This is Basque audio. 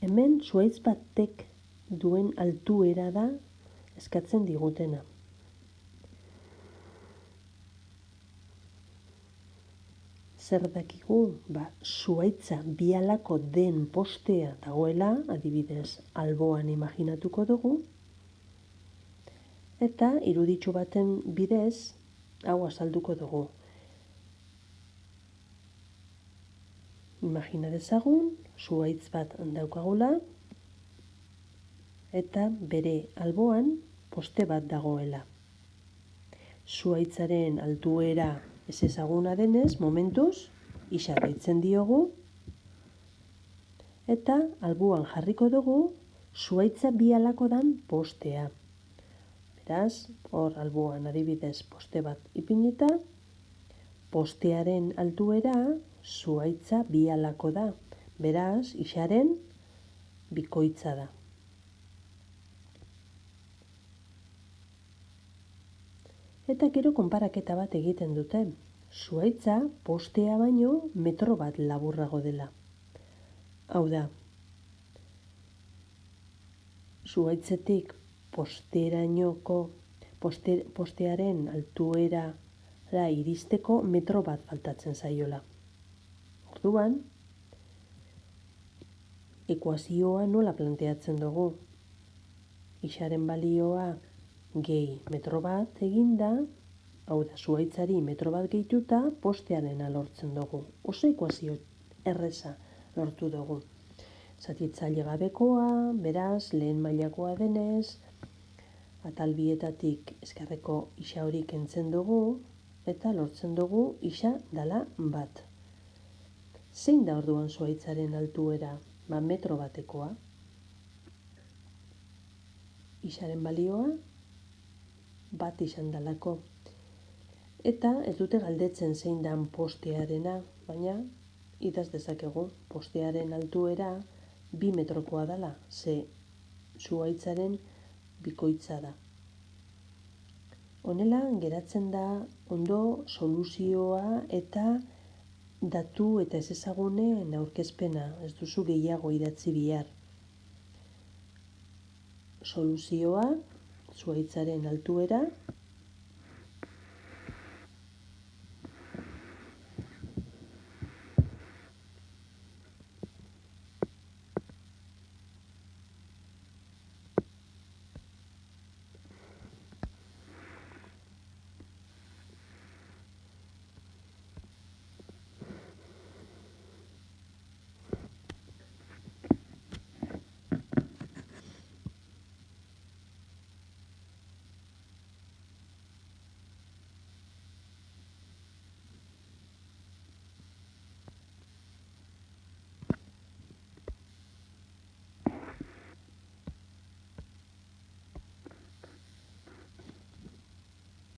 Hemen zuhaitz batek duen altuera da eskatzen digutena. Zer dakigu? Zuhaitza bi alako den postea dagoela, adibidez, alboan imaginatuko dugu, eta iruditxo baten bidez, hau azalduko dugu. Imagina dezagun, zuhaitz bat daukagula, eta bere alboan poste bat dagoela. Zuhaitzaren altuera ez ezaguna denez, momentuz, isa deitzen diogu, eta alboan jarriko dugu zuhaitza bi alako dan postea. Beraz, hor alboan adibidez poste bat ipinita, postearen altuera zuhaitza bi alako da. Beraz, isaren bikoitza da. Eta gero konparaketa bat egiten dute. Zuhaitza postea baino metro bat laburrago dela. Hau da, zuhaitzetik postearen altuera iristeko metro bat faltatzen zaiola. Orduan, ekuazioa nola planteatzen dugu? Isaren balioa gehi metro bat eginda, hau da, zuhaitzari metro bat gehituta, postearena lortzen dugu. Oso ekuazio erreza lortu dugu. Zatitzaile gabekoa, beraz, lehen mailakoa denez, atalbietatik ezkerreko isa hori kentzen dugu, eta lortzen dugu isa dala bat. Zein da orduan zuhaitzaren altuera? Metro batekoa. Isaren balioa bat izan dalako. Eta ez dute galdetzen zein dan postearena, baina idaz dezakegu postearen altuera 2 metrokoa dela, ze zuhaitzaren bikoitza da. Honela geratzen da ondo soluzioa eta datu eta ezezagunen aurkezpena, ez duzu gehiago idatzi behar. Soluzioa, zuhaitzaren altuera,